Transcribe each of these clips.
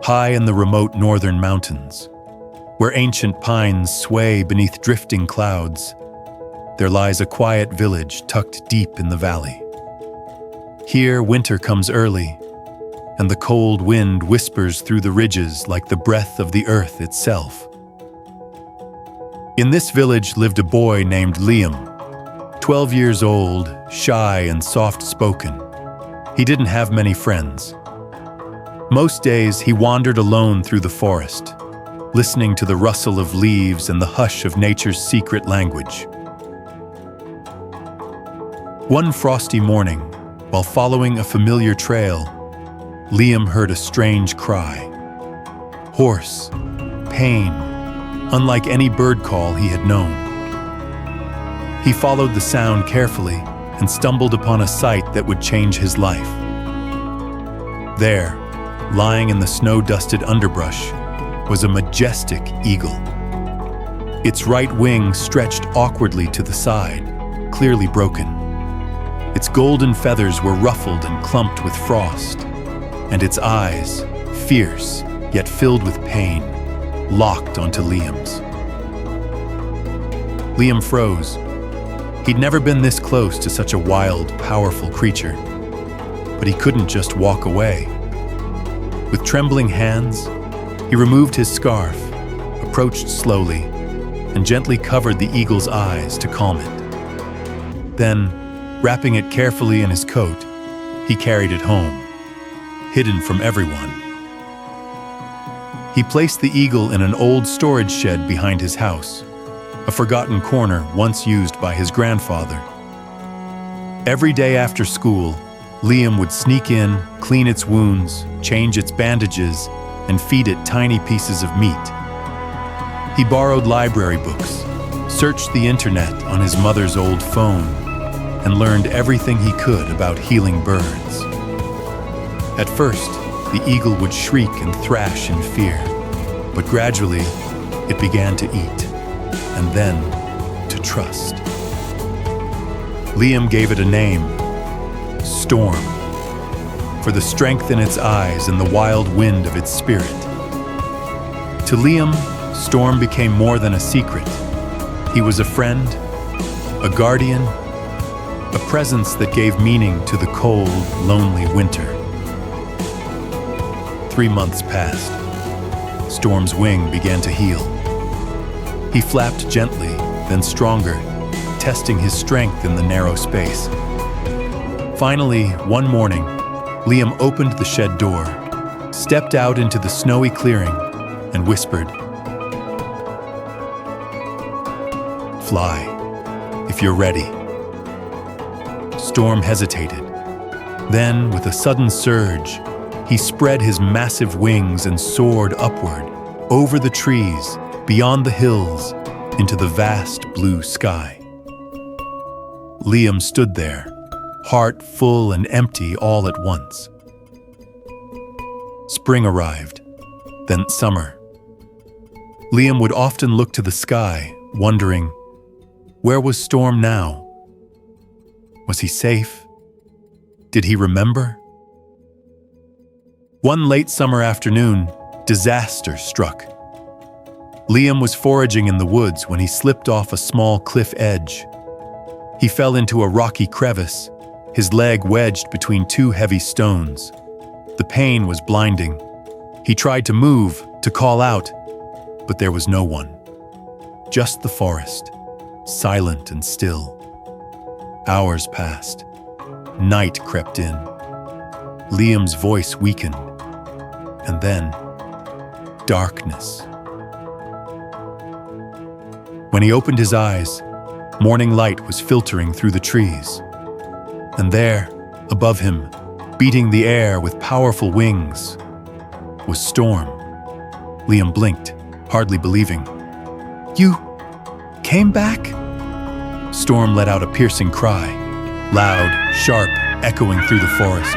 high in the remote northern mountains, where ancient pines sway beneath drifting clouds, there lies a quiet village tucked deep in the valley. Here, winter comes early, and the cold wind whispers through the ridges like the breath of the earth itself. In this village lived a boy named Liam, 12 years old, shy and soft-spoken. He didn't have many friends. Most days he wandered alone through the forest, listening to the rustle of leaves and the hush of nature's secret language. One frosty morning, while following a familiar trail, Liam heard a strange cry. Hoarse, pain, unlike any bird call he had known. He followed the sound carefully and stumbled upon a sight that would change his life. There, lying in the snow-dusted underbrush, was a majestic eagle. Its right wing stretched awkwardly to the side, clearly broken. Its golden feathers were ruffled and clumped with frost, and its eyes, fierce yet filled with pain, locked onto Liam's. Liam froze. He'd never been this close to such a wild, powerful creature, but he couldn't just walk away. With trembling hands, he removed his scarf, approached slowly, and gently covered the eagle's eyes to calm it. Then, wrapping it carefully in his coat, he carried it home, hidden from everyone. He placed the eagle in an old storage shed behind his house, a forgotten corner once used by his grandfather. Every day after school, Liam would sneak in, clean its wounds, change its bandages, and feed it tiny pieces of meat. He borrowed library books, searched the internet on his mother's old phone, and learned everything he could about healing birds. At first, the eagle would shriek and thrash in fear, but gradually it began to eat, and then to trust. Liam gave it a name, Storm, for the strength in its eyes and the wild wind of its spirit. To Liam, Storm became more than a secret. He was a friend, a guardian, a presence that gave meaning to the cold, lonely winter. 3 months passed. Storm's wing began to heal. He flapped gently, then stronger, testing his strength in the narrow space. Finally, one morning, Liam opened the shed door, stepped out into the snowy clearing, and whispered, "Fly, if you're ready." Storm hesitated. Then, with a sudden surge, he spread his massive wings and soared upward, over the trees, beyond the hills, into the vast blue sky. Liam stood there, heart full and empty all at once. Spring arrived, then summer. Liam would often look to the sky, wondering, where was Storm now? Was he safe? Did he remember? One late summer afternoon, disaster struck. Liam was foraging in the woods when he slipped off a small cliff edge. He fell into a rocky crevice, his leg wedged between 2 heavy stones. The pain was blinding. He tried to move, to call out, but there was no one. Just the forest, silent and still. Hours passed. Night crept in. Liam's voice weakened. And then, darkness. When he opened his eyes, morning light was filtering through the trees. And there, above him, beating the air with powerful wings, was Storm. Liam blinked, hardly believing. "You came back?" Storm let out a piercing cry, loud, sharp, echoing through the forest,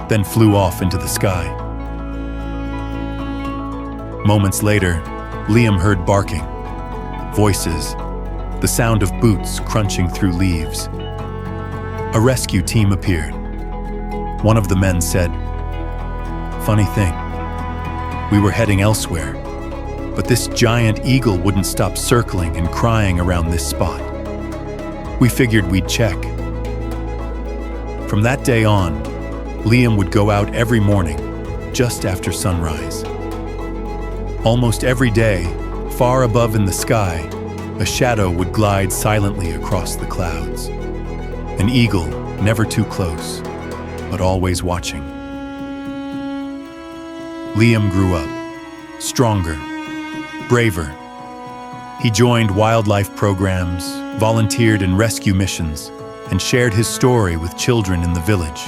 then flew off into the sky. Moments later, Liam heard barking, voices, the sound of boots crunching through leaves. A rescue team appeared. One of the men said, "Funny thing, we were heading elsewhere, but this giant eagle wouldn't stop circling and crying around this spot. We figured we'd check. From that day on, Liam would go out every morning, just after sunrise. Almost every day, far above in the sky, a shadow would glide silently across the clouds. An eagle, never too close, but always watching. Liam grew up, stronger, braver. He joined wildlife programs, volunteered in rescue missions, and shared his story with children in the village.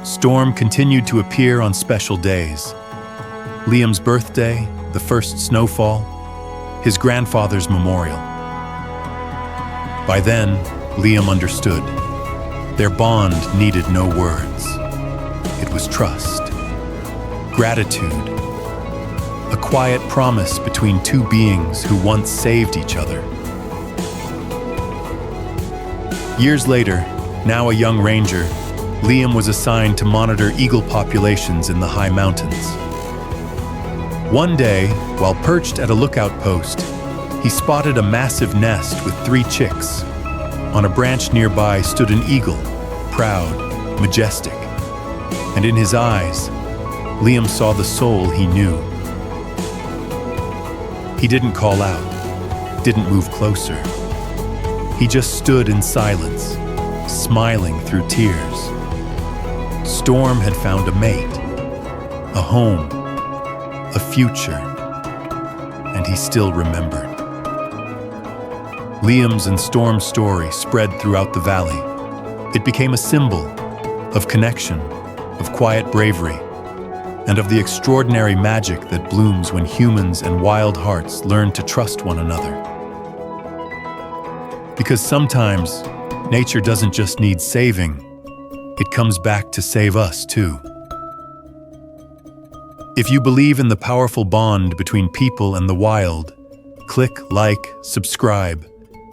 Storm continued to appear on special days. Liam's birthday, the first snowfall, his grandfather's memorial. By then, Liam understood. Their bond needed no words. It was trust, gratitude, a quiet promise between two beings who once saved each other. Years later, now a young ranger, Liam was assigned to monitor eagle populations in the high mountains. One day, while perched at a lookout post, he spotted a massive nest with 3 chicks. On a branch nearby stood an eagle, proud, majestic. And in his eyes, Liam saw the soul he knew. He didn't call out, didn't move closer. He just stood in silence, smiling through tears. Storm had found a mate, a home, a future, and he still remembered. Liam's and Storm's story spread throughout the valley. It became a symbol of connection, of quiet bravery, and of the extraordinary magic that blooms when humans and wild hearts learn to trust one another. Because sometimes, nature doesn't just need saving, it comes back to save us too. If you believe in the powerful bond between people and the wild, click like, subscribe,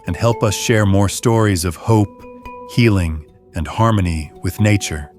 and help us share more stories of hope, healing, and harmony with nature.